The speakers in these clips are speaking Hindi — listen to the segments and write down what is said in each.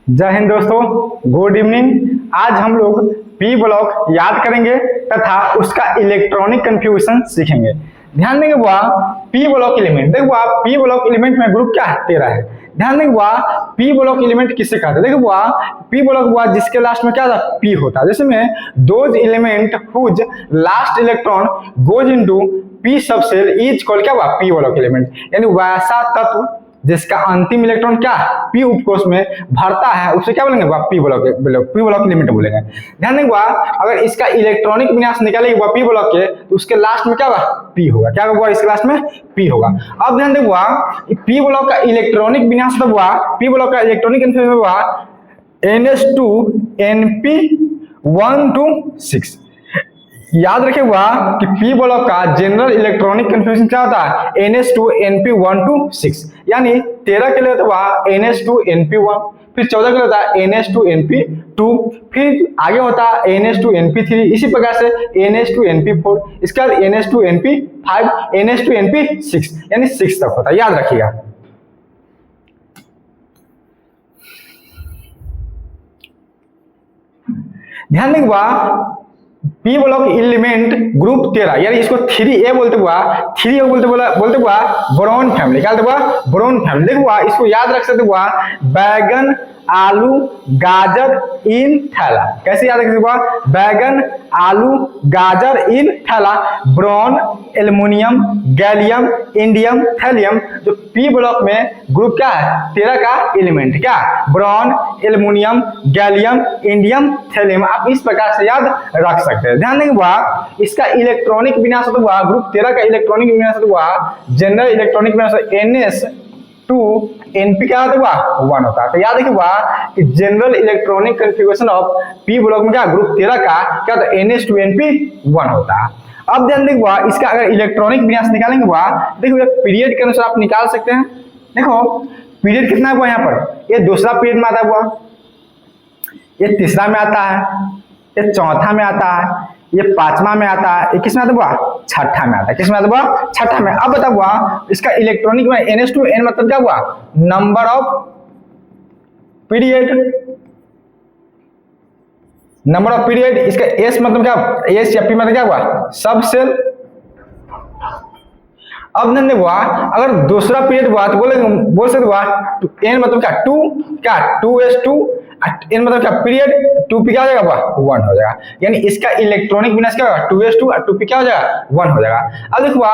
जय हिंद दोस्तों, गुड इवनिंग। आज हम लोग पी ब्लॉक याद करेंगे तथा उसका इलेक्ट्रॉनिक कंफ्यूजन सीखेंगे। ध्यान देंगे बुआ, पी ब्लॉक एलिमेंट देखो बुआ, पी ब्लॉक एलिमेंट में ग्रुप क्या है? 13 है। ध्यान देंगे बुआ, पी ब्लॉक एलिमेंट किससे कहते हैं? देखो बुआ, पी ब्लॉक बुआ जिसके लास्ट में क्या था? पी होता है। जैसे में those element whose last electron goes into P sub cell is called क्या हुआ? P block element. यानी वैसा तत्व जिसका अंतिम इलेक्ट्रॉन क्या है? पी उपकोष में भरता है, उसे क्या बोलेंगे? पी ब्लॉक एलिमेंट बोलेंगे। ध्यान देंगे, अगर इसका इलेक्ट्रॉनिक विन्यास निकालेंगे पी ब्लॉक के, तो उसके लास्ट में क्या होगा? पी होगा। क्या होगा? इसके लास्ट में पी होगा। अब ध्यान देंगे, पी ब्लॉक का इलेक्ट्रॉनिक विन्यास तो हुआ, पी ब्लॉक का इलेक्ट्रॉनिक कन्फिगरेशन हुआ NS2Np126। याद रखे हुआ कि पी ब्लॉक का जनरल इलेक्ट्रॉनिक कन्फ्यूजन क्या होता है? NS2Np126। यानी 13 के लिए होता है NS2Np1, फिर 14 के लिए होता है NS2Np2, फिर आगे होता है NS2Np3, इसी प्रकार से NS2Np4, इसके बाद NS2Np5, NS2Np6, यानी 6 तक होता है। याद रखिएगा। ध्यान देंगे, पी ब्लॉक एलिमेंट ग्रुप 13, यानी इसको 3A बोलते हुआ, 3A बोलते हुआ बोरॉन फैमिली। क्या बोलते हुआ? Boron family. देखो हुआ, इसको याद रख सकते हुआ बैगन, आलू, गाजर इन थैला। कैसे याद रख सकते हुआ? बैगन, आलू, गाजर इन थैला, boron, aluminium, gallium, indium, thallium. जो पी ब्लॉक में ग्रुप क्या है? 13 का एलिमेंट क्या? Boron, aluminium, gallium, indium, thallium. आप इस प्रकार से याद रख सकते हैं। ध्यान देंगे, इसका इलेक्ट्रॉनिक विन्यास हुआ, ग्रुप 13 का इलेक्ट्रॉनिक विन्यास हुआ जनरल इलेक्ट्रॉनिक विन्यास NS2Np क्या होता है? 1 होता है। तो याद रखिए कि general electronic configuration of P block में क्या ग्रुप 13 का क्या होता है? NS2Np1 होता है। अब ध्यान देंगे, इसका अगर इलेक्ट्रॉनिक विन्यास निकालेंगे देखो पीरियड के अनुसार आप निकाल सकते हैं। देखो पीरियड कितना है यहाँ पर? ये दूसरा पीरियड में आता है, ये तीसरा में आता है, ये चौथा में आता है, ये पांचवा में आता है, ये किस में आता है? छठा में आता है। किस में आता है? छठा में। अब बताओ इसका इलेक्ट्रॉनिक में NS2N मतलब क्या हुआ? Number of period. Number of period. इसका S मतलब क्या? S या P मतलब क्या हुआ? सब सेल। अब ध्यान दें, अगर दूसरा पीरियड हुआ तो बोल सकते N मतलब क्या? 2 क्या? 2S2, N मतलब क्या? पीरियड। 2P क्या हो जाएगा? 1 हो जाएगा। यानी इसका इलेक्ट्रॉनिक विन्यास क्या होगा? 2S2 और 2P क्या हो जाएगा? 1 हो जाएगा। अब देखो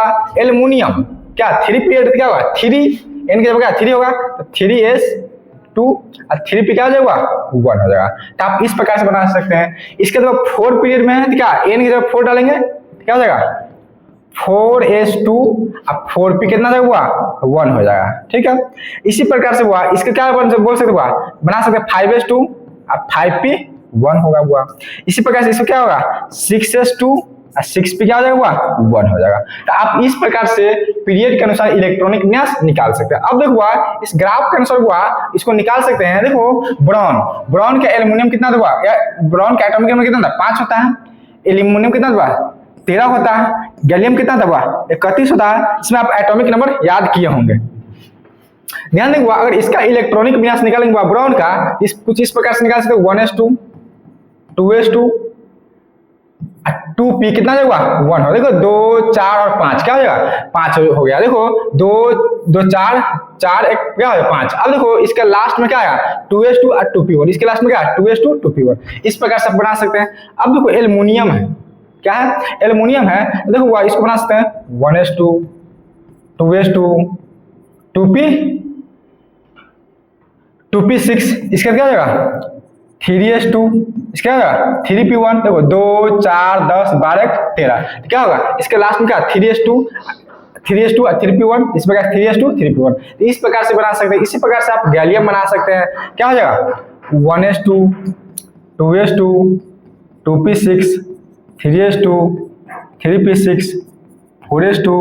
एल्युमिनियम क्या? 3 पीरियड क्या होगा? 3 N की जगह क्या? 3 होगा, तो 3S2 और 3P क्या हो जाएगा? 1 हो जाएगा। तो आप इस प्रकार से बना सकते हैं। इसके बाद 4 पीरियड में है तो क्या? N की जगह 4 डालेंगे, क्या हो जाएगा? 4S2 अब 4P कितना हुआ? 1 हो जाएगा। ठीक है, इसी प्रकार से हुआ इसका क्या बोल सकते हुआ? बना सकते 5S2 अब 5P 1 होगा हुआ। इसी प्रकार से इसको क्या होगा? 6S2 और 6P क्या हो जाएगा? 1 हो जाएगा। तो आप इस प्रकार से पीरियड के अनुसार इलेक्ट्रॉनिक विन्यास निकाल सकते हैं। अब देखो इस ग्राफ के अनुसार इसको निकाल सकते हैं। देखो ब्रॉन का एल्युमिनियम कितना हुआ? ब्रॉन का एटॉमिक नंबर कितना था? 5 होता है। एल्युमिनियम कितना हुआ? 13 होता है। गैलियम कितना था? 31 होता है। इसमें आप एटॉमिक नंबर याद किए होंगे। ध्यान देंगे, अगर इसका इलेक्ट्रॉनिक विन्यास निकालेंगे ब्रॉन का, कुछ इस प्रकार से निकाल सकते 1S2, 2S2, 2P कितना होगा? 1 हो। देखो 2, 4 और 5 क्या हो जाएगा? 5 हो गया। देखो 2, 4, 4 1 क्या हो जाएगा? 5। अब देखो इसका लास्ट में क्या आएगा? 2S2 और 2P1। इसके लास्ट में क्या है? 2S2, 2P1। इस प्रकार से बना सकते हैं। अब देखो एल्युमिनियम है, क्या है? एल्युमिनियम है। देखो इसको बना सकते हैं 1S2, 2S2, 2P, 2P6, इसका क्या हो जाएगा? 3S2, इसका क्या होगा? 3P1। देखो 2, 4, 10, 12, 13, क्या होगा? इसके लास्ट में क्या? 3S2 और 3P1, इस प्रकार 3S2, 3P1। इस प्रकार से बना सकते हैं। इसी प्रकार से आप गैलियम बना सकते हैं। क्या हो जाएगा? 1S2, 2S2, 2P6, 3S2, 3P6, 4S2,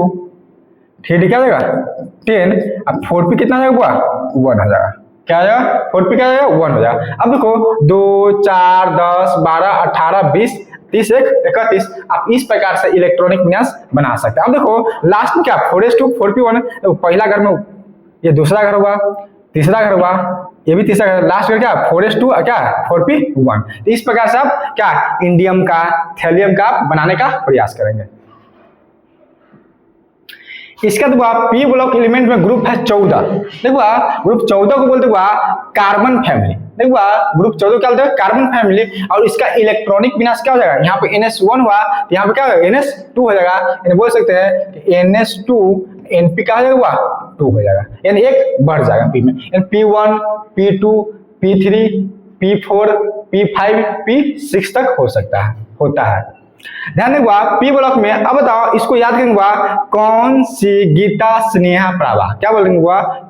3D क्या जाएगा? 10। अब 4P कितना जाएगा? 1 हो जाएगा। क्या आ जाएगा? 4P क्या जाएगा? 1 हो जाएगा। अब देखो 2, 4, 10, 12, 18, 20, 30, 1, 31। आप इस प्रकार से इलेक्ट्रॉनिक विन्यास बना सकते हैं। अब देखो लास्ट में क्या? 4S2, 4P1। देखो पहला घर में ये दूसरा घर हुआ, तीसरा घर हुआ, ये भी तीसरा लास्ट का क्या 4s2 क्या 4p1। तो इस प्रकार से आप क्या इंडियम का थैलियम का बनाने का प्रयास करेंगे। इसका तो पी ब्लॉक एलिमेंट में ग्रुप है 14। देखो ग्रुप 14 को बोलते हुआ कार्बन फैमिली। देखो ग्रुप 14 क्या बोलते हैं कार्बन फैमिली। और इसका इलेक्ट्रॉनिक विन्यास क्या हो जाएगा, यहाँ पे NS1 हुआ तो यहाँ पे क्या होगा NS2 हो जाएगा। यानी बोल सकते हैं कि NS2 NP का हो जाएगा 2 हो जाएगा, यानी एक बढ़ जाएगा पी में। यानी P1 P2 P3 P4 P5 P6 तक हो सकता है होता है। ध्यान देंगे पी ब्लॉक में। अब बताओ इसको याद करेंगे कौन सी गीता स्नेहा प्राभा, क्या बोलेंगे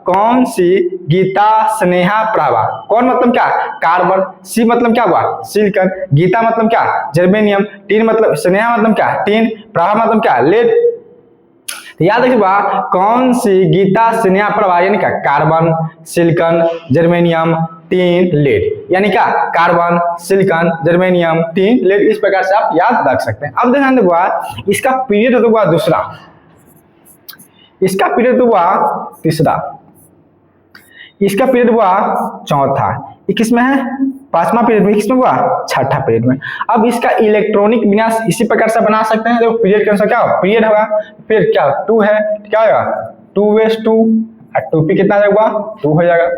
कौन सी गीता स्नेहा प्राभा। कौन मतलब क्या कार्बन, सी मतलब क्या हुआ सिलिकॉन, गीता मतलब क्या जर्मेनियम, टीन मतलब स्नेहा मतलब क्या टीन, प्राभा मतलब क्या लेड। तो याद रखिए कौन सी गीता स्नेहा प्रभा यानी क्या carbon silicon germanium tin lead, यानी क्या carbon silicon germanium tin lead. इस प्रकार से आप याद रख सकते हैं। अब ध्यान देखो इसका पीरियड हुआ दूसरा, इसका पीरियड हुआ तीसरा, इसका पीरियड हुआ चौथा, किसमें है पांचवा पीरियड में, किसमें हुआ छठा पीरियड में। अब इसका इलेक्ट्रॉनिक विन्यास इसी प्रकार से बना सकते हैं। देखो पीरियड के अनुसार क्या होगा पीरियड होगा, फिर क्या 2 है क्या होगा 2s2 और 2p कितना आ जाएगा 2 हो जाएगा।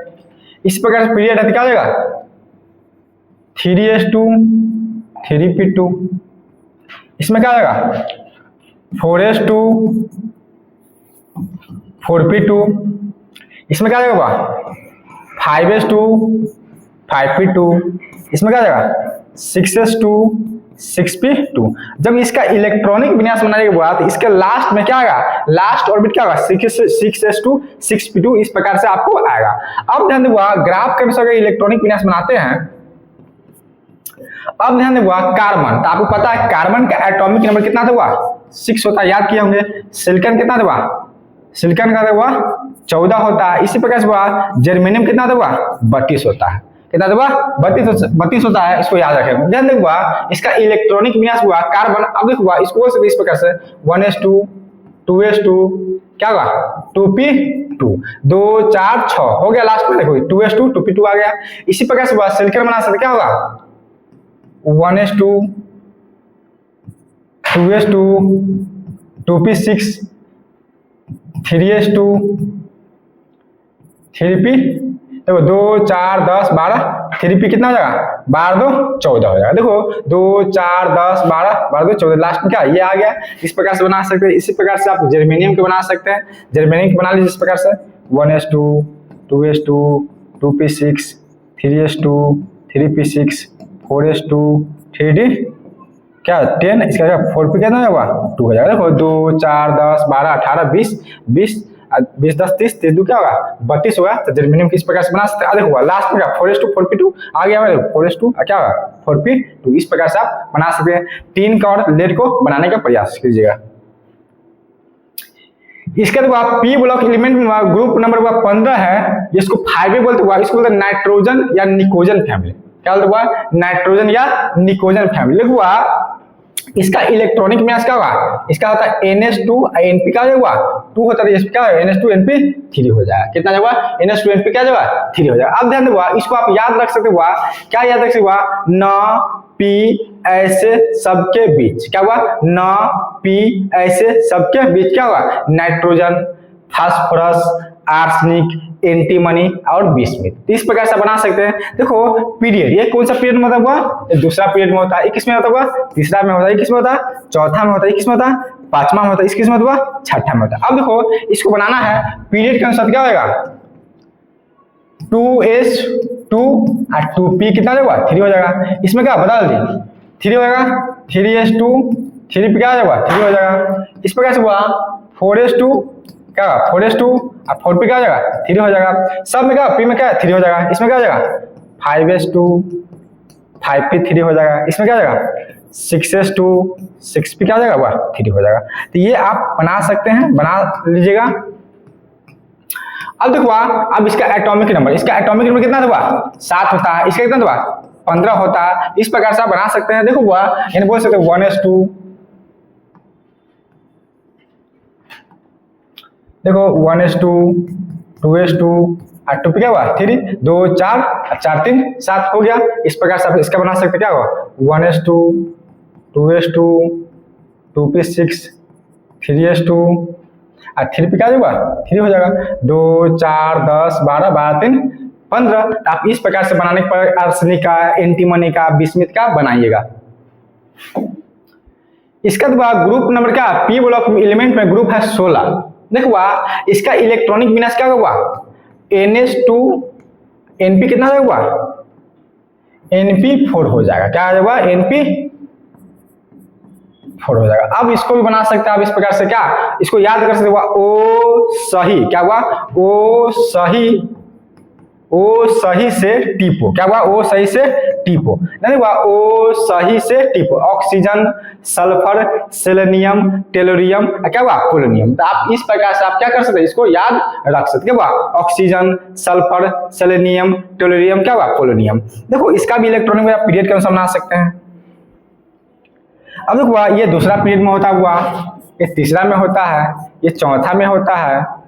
इस प्रकार से पीरियड है तो क्या हो जाएगा 3s2 3p2, इसमें क्या हो जाएगा 4s2 4p2, इसमें क्या जाएगा 5s2 5p2, इसमें क्या जाएगा 6s2 6p2। जब इसका इलेक्ट्रॉनिक विन्यास बनाने के बाद इसके लास्ट में क्या आएगा लास्ट ऑर्बिट क्या होगा 6s2 6p2। इस प्रकार से आपको आएगा। अब ध्यान देगा ग्राफ के अनुसार इलेक्ट्रॉनिक विन्यास बनाते हैं। अब ध्यान देगा कार्बन, तो आपको पता है कार्बन का एटॉमिक नंबर कितना था 6 होता है, याद किए होंगे। सिलिकॉन कितना था सिलिकॉन का था 14 होता है। इसी प्रकार से जर्मेनियम कितना था 32 होता है, कितना था 32 होता है, इसको याद रखें। ध्यान देखो इसका इलेक्ट्रॉनिक विन्यास हुआ कार्बन। अब देखो इसको बोल सकते इस प्रकार से 1s2 2s2 क्या होगा 2p2 2 4 6 हो गया। लास्ट में देखो 2s2 2p2 आ गया। इसी प्रकार से सिलिकॉन बना सकते क्या होगा 1s2 2s2 2p6 3s2 3p, देखो 2 4 10 12 3p कितना हो जाएगा 12 2 14 हो जाएगा। देखो 2 4 10 12 12 2 14 लास्ट में क्या ये आ गया। इस प्रकार से बना सकते हैं। इसी प्रकार से आप जर्मेनियम के बना सकते हैं। जर्मेनियम के बना लीजिए इस प्रकार से 1s2 2s2 2p6 3s2 3p6 4s2 3d क्या 10, इसका क्या 4p कितना होगा 2 हो जाएगा। देखो 2 4 10 12 18 20 20 20 10 30 30 2 क्या होगा 32 होगा। तो जर्मेनियम किस प्रकार से बना सकते हैं देखो लास्ट में 4s2 4p2 आ गया 4s2 क्या होगा 4p2। इस प्रकार से आप बना सकते हैं। टीन का और लेड को बनाने का प्रयास कीजिएगा। इसके बाद पी ब्लॉक एलिमेंट में ग्रुप नंबर 15 है, जिसको 5a बोलते हुआ इसको बोलते नाइट्रोजन या निकोजन फैमिली। क्या बोलते हुआ नाइट्रोजन या निकोजन फैमिली। देखो इसका इलेक्ट्रॉनिक विन्यास क्या होगा इसका होता है NS2 NP का होगा 2 होता है, क्या है NS2 NP 3 हो जाएगा। कितना होगा NS2 NP क्या होगा 3 हो जाएगा। अब ध्यान देगा इसको आप याद रख सकते हुआ क्या याद रख सकते न पी ऐसे सबके बीच क्या हुआ न पी ऐसे सबके बीच क्या हुआ नाइट्रोजन फास्फोरस आर्सेनिक एंटीमनी और बिस्मिथ। इस प्रकार से बना सकते हैं। देखो पीरियड ये कौन सा पीरियड में होता है दूसरा पीरियड में होता है, किस में होता है तीसरा में होता है, किस में होता है चौथा में होता है, किस में होता है पांचवा में होता है, किस में होता है छठा में होता है। अब देखो इसको बनाना है पीरियड के अनुसार क्या होगा 2s2 और 2p कितना होगा 3 हो जाएगा। इसमें क्या बता दी 3 हो जाएगा 3s2 3p क्या हो जाएगा 3 हो जाएगा। इस प्रकार से हुआ 4s2 क्या 4s2 और 4p क्या हो जाएगा 3 हो जाएगा। सब में क्या p में क्या है 3 हो जाएगा। इसमें क्या हो जाएगा 5s2 5p3 हो जाएगा। इसमें क्या हो जाएगा 6s2 6p क्या हो जाएगा 3 हो जाएगा। तो ये आप बना सकते हैं, बना लीजिएगा। अब देखो अब इसका एटॉमिक नंबर कितना था 7 होता है, इसका कितना था 15 होता है। इस प्रकार से आप बना सकते हैं। देखो यानी बोल सकते हैं 1s2 देखो 1s2 2s2 और 2p क्या हुआ 3, 2 4 और 4 3 7 हो गया। इस प्रकार से आप इसका बना सकते क्या हुआ 1s2 2s2 2p6 3s2 और 3p क्या होगा 3 हो जाएगा। 2 4 10 12 12 3 15। आप इस प्रकार से बनाने पर आर्सेनिक का, एंटीमनी का, बिस्मिथ का बनाइएगा। इसका बाद ग्रुप नंबर क्या पी ब्लॉक एलिमेंट में ग्रुप है 16। देखो इसका इलेक्ट्रॉनिक विन्यास क्या होगा NH2 NP कितना होगा NP4 हो जाएगा। क्या होगा NP4 हो जाएगा। अब इसको भी बना सकते हैं आप इस प्रकार से, क्या इसको याद कर सकते हुआ ओ सही, क्या हुआ ओ सही से टीपो, क्या हुआ ओ सही से टीपो, नहीं हुआ ओ सही से टीपो। ऑक्सीजन, सल्फर, सेलेनियम, टेलोरियम, क्या हुआ पोलोनियम। तो आप इस प्रकार से आप क्या कर सकते हैं इसको याद रख सकते, क्या हुआ ऑक्सीजन, सल्फर, सेलेनियम, टेलोरियम, क्या हुआ पोलोनियम। देखो इसका भी इलेक्ट्रॉनिक में आप पीरियड के अनुसार बना सकते हैं। अब देखो ये दूसरा पीरियड में होता हुआ, ये तीसरा में होता है, ये चौथा में होता है,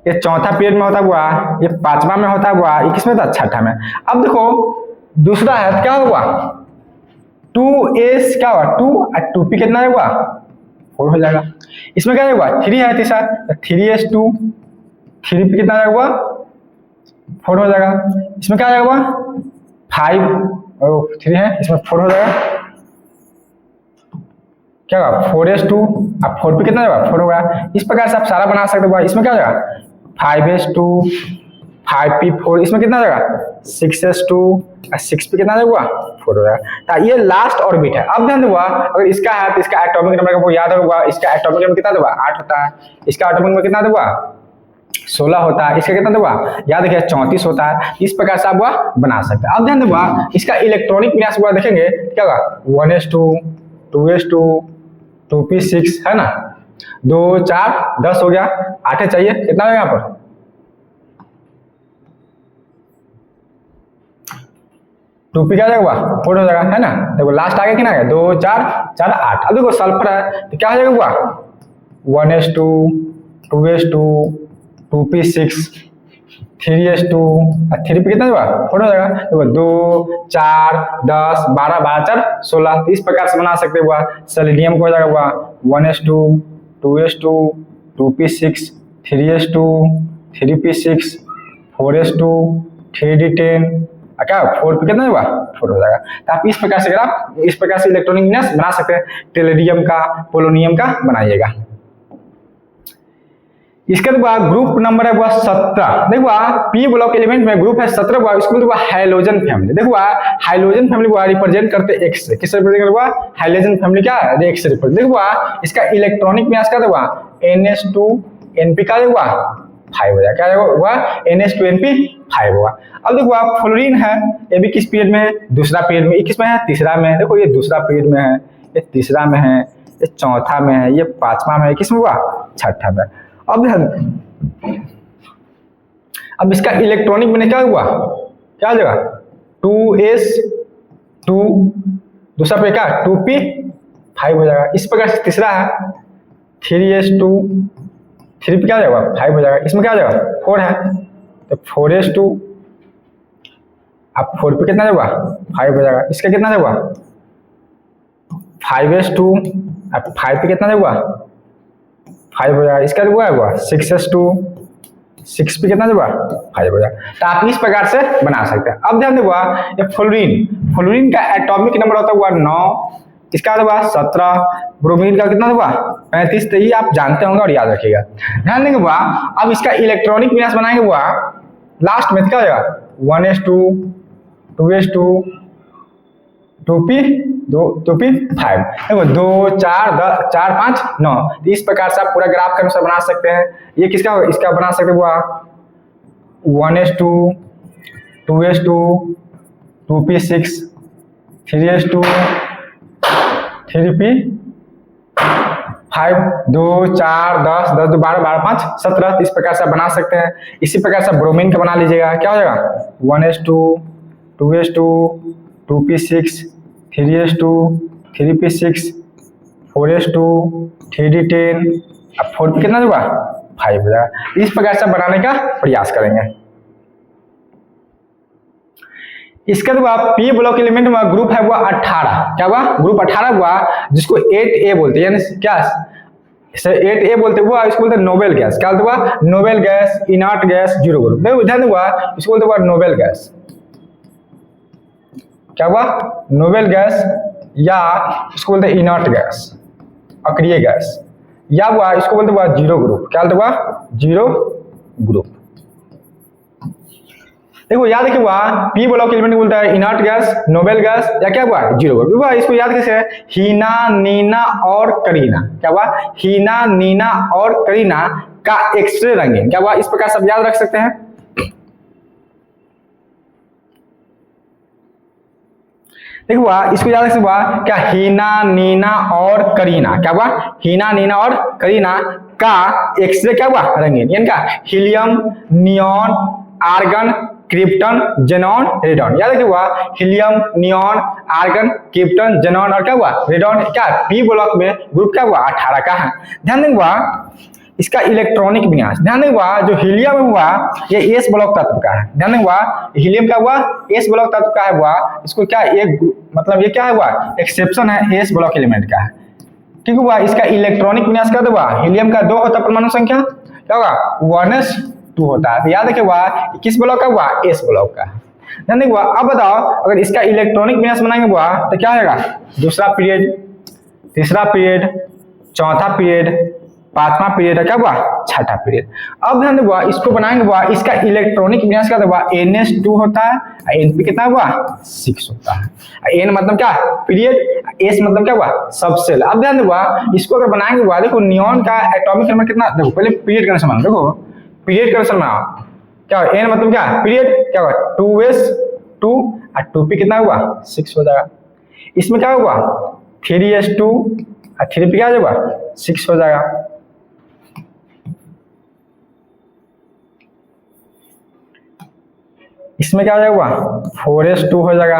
ये चौथा पीरियड में होता हुआ, ये पांचवा में होता हुआ, ये किसमें था छठा में। अब देखो दूसरा है क्या हुआ 2s क्या हुआ 2 और 2p कितना हुआ 4 हो जाएगा। इसमें क्या हुआ 3 है तीसरा 3s2 3p कितना हुआ 4 हो जाएगा। इसमें क्या हुआ 5 और 3 है, इसमें 4 हो जाएगा। क्या होगा 4s2 अब 4p कितना होगा 4 होगा। इस प्रकार से आप सारा बना सकते हो। इसमें क्या होगा 5s2 5p4, इसमें कितना होगा 6s2 और 6p कितना होगा 4 होगा। तो ये लास्ट ऑर्बिट है। अब ध्यान दो अगर इसका है तो इसका एटॉमिक नंबर आपको याद होगा, इसका एटॉमिक नंबर कितना होगा 8 होता है, इसका एटॉमिक नंबर कितना होगा 16 होता है, इसका कितना होगा याद रखिए 34 होता है। इस प्रकार से आप वह बना सकते हैं। अब ध्यान दो इसका इलेक्ट्रॉनिक विन्यास हुआ देखेंगे क्या होगा 1s2 2s2 2p6 है ना, 2 4 10 हो गया, 8 चाहिए कितना होगा यहाँ पर 2p क्या जाएगा 4 हो जाएगा है ना। देखो लास्ट आ गया कि ना 2 4 4 8। अब देखो सल्फर है तो क्या हो जाएगा 1s2 2s2 2p6 3s2 और 3p कितना होगा 4 हो जाएगा। देखो 2 4 10 12 12 4 16। इस प्रकार से बना सकते हुआ सेलेनियम को हो जाएगा 1s2 2s2 2p6 3s2 3p6 4s2 3d10 क्या 4p कितना होगा 4 हो जाएगा। तो आप इस प्रकार से अगर आप इस प्रकार से इलेक्ट्रॉनिक विन्यास बना सकते हैं। टेलोरियम का, पोलोनियम का बनाइएगा। इसके बाद ग्रुप नंबर है 17। देखो पी ब्लॉक एलिमेंट में ग्रुप है 17, इसको बोलते हैं हाइड्रोजन फैमिली। देखो हाइड्रोजन फैमिली को रिप्रेजेंट करते एक्स से, किस रिप्रेजेंट करवा हाइड्रोजन फैमिली क्या एक्स रिप्रेजेंट। देखो इसका इलेक्ट्रॉनिक विन्यास क्या देगा NH2 NP का देगा 5 हो जाएगा, क्या होगा NH2 NP 5 होगा। अब देखो फ्लोरीन है, ये भी किस पीरियड में है दूसरा पीरियड में, ये किस में है तीसरा में। देखो ये दूसरा पीरियड में है, ये तीसरा में है, ये चौथा में है, ये पांचवा में है, किस में हुआ छठा में। अब इसका इलेक्ट्रॉनिक में क्या हुआ क्या हो जाएगा 2s2 दूसरा पे क्या 2p 5 हो जाएगा। इस प्रकार से तीसरा है 3s2 3p क्या हो जाएगा 5 हो जाएगा। इसमें क्या हो जाएगा 4 है तो 4s2 अब 4p कितना होगा 5 हो जाएगा। इसका कितना होगा 5s2 अब 5p कितना होगा 5 हो जाएगा। इसका हुआ 6s2 6p कितना होगा 5 हो जाएगा। तो आप इस प्रकार से बना सकते हैं। अब ध्यान देगा ये फ्लोरीन का एटॉमिक नंबर होता हुआ 9, इसका होगा 17, ब्रोमीन का कितना होगा 35। तो ये आप जानते होंगे और याद रखिएगा। ध्यान देंगे अब इसका इलेक्ट्रॉनिक विन्यास बनाएंगे लास्ट में क्या होगा 1s2 2s2 2p 5। देखो 2 4 10 4 5 9। इस प्रकार से आप पूरा ग्राफ के अनुसार बना सकते हैं। ये किसका होगा इसका बना सकते हो 1s2 2s2 2p6 3s2 3p 5 2 4 10 10 12 12 5 17। इस प्रकार से आप बना सकते हैं। इसी प्रकार से ब्रोमीन का बना लीजिएगा, क्या हो जाएगा 1s2 2s2 2p6 3s2 3p6 4s2 3d10 अब 4p कितना होगा 5 हो जाएगा। इस प्रकार से बनाने का प्रयास करेंगे। इसका जो पी ब्लॉक एलिमेंट हुआ ग्रुप है वो 18, क्या हुआ ग्रुप 18 हुआ, जिसको 8A बोलते हैं, यानी क्या 8A बोलते हुआ, इसको बोलते हैं नोबेल गैस। क्या बोलते हुआ noble gas, inert gas, zero group. देखो ध्यान हुआ, इसको बोलते हुआ नोबेल गैस, क्या हुआ नोबेल गैस, या इसको बोलते हैं इनर्ट गैस, अक्रिय गैस, या हुआ इसको बोलते हुआ जीरो ग्रुप। क्या बोलते हुआ जीरो ग्रुप। देखो याद रखिए हुआ पी ब्लॉक एलिमेंट बोलता है इनर्ट गैस, नोबेल गैस, या क्या हुआ जीरो ग्रुप। हुआ इसको याद कैसे है, हीना, नीना और करीना। क्या हुआ हीना, नीना और करीना का एक्सरे रंगीन। क्या हुआ इस प्रकार सब याद रख सकते हैं। देखो हुआ इसको याद रख हुआ क्या हीना, नीना और करीना। क्या हुआ हीना, नीना और करीना का एक्सरे क्या हुआ रंगीन, यानी क्या helium, neon, argon, krypton, xenon, radon. याद रखिए हुआ helium, neon, argon, krypton, xenon और क्या हुआ रेडॉन, क्या पी ब्लॉक में ग्रुप क्या हुआ 18 का है। ध्यान देंगे इसका इलेक्ट्रॉनिक विन्यास। ध्यान देंगे जो हीलियम हुआ ये एस ब्लॉक तत्व का है। ध्यान देंगे हीलियम क्या हुआ एस ब्लॉक तत्व का है हुआ, इसको क्या एक मतलब ये क्या है हुआ एक्सेप्शन है एस ब्लॉक एलिमेंट का है। ठीक हुआ इसका इलेक्ट्रॉनिक विन्यास क्या हुआ हीलियम का 2 होता परमाणु संख्या, क्या होगा 1s2 होता है। तो याद रखिए हुआ किस ब्लॉक का हुआ एस ब्लॉक का है। ध्यान देंगे अब बताओ अगर इसका इलेक्ट्रॉनिक विन्यास बनाएंगे हुआ तो क्या होगा दूसरा पीरियड, तीसरा पीरियड, चौथा पीरियड, पांचवा पीरियड, क्या हुआ छठा पीरियड। अब ध्यान देगा इसको बनाएंगे हुआ इसका इलेक्ट्रॉनिक विन्यास क्या हुआ ns2 होता है, np कितना हुआ 6 होता है। n मतलब क्या पीरियड, s मतलब क्या हुआ सबसेल। अब ध्यान देगा इसको अगर बनाएंगे हुआ देखो नियॉन का एटॉमिक नंबर कितना, देखो पहले पीरियड कंडीशन बनाओ, देखो पीरियड कंडीशन बनाओ, क्या n मतलब क्या पीरियड, क्या हुआ 2s2 और 2p कितना हुआ 6 हो जाएगा। इसमें क्या हुआ 3s2 और 3p क्या होगा 6 हो जाएगा। इसमें क्या हो जाएगा 4s2 हो जाएगा,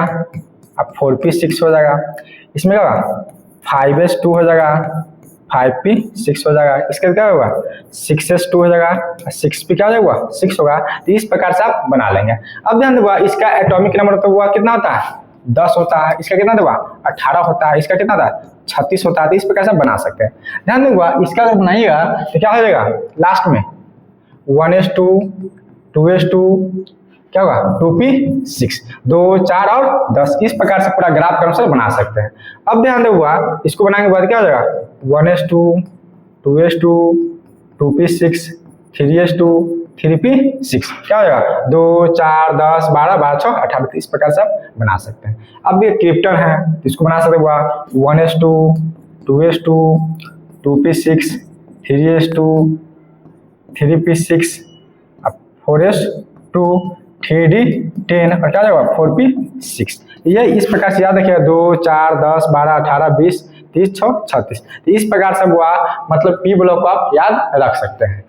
अब 4p 6 हो जाएगा। इसमें क्या होगा 5s2 हो जाएगा, 5p 6 हो जाएगा। इसका क्या होगा 6s2 हो जाएगा, 6p क्या हो जाएगा 6 होगा। तो इस प्रकार से आप बना लेंगे। अब ध्यान देगा इसका एटॉमिक नंबर तो हुआ कितना होता है 10 होता है, इसका कितना देगा 18 होता है, इसका कितना था 36 होता है। तो इस प्रकार से बना सकते हैं। ध्यान देगा इसका अगर बनाइएगा तो क्या हो जाएगा लास्ट में 1s2 2s2 क्या होगा 2p 6 2 4 और 10। इस प्रकार से पूरा ग्राफ का अनुसार बना सकते हैं। अब ध्यान देगा इसको बनाने के बाद क्या हो जाएगा 1s2 2s2 2p 6 3s2 3p 6 क्या हो जाएगा 2 4 10 12 12 6 18। इस प्रकार से आप बना सकते हैं। अब ये क्रिप्टन है इसको बना सकते हैं 1s2 2s2 2p 6 3s2 3p 6 4s2 3d10 और क्या होगा 4p 6। ये इस प्रकार से याद रखिएगा 2 4 10 12 18 20 30 6 36। इस प्रकार से हुआ मतलब पी ब्लॉक को आप याद रख सकते हैं।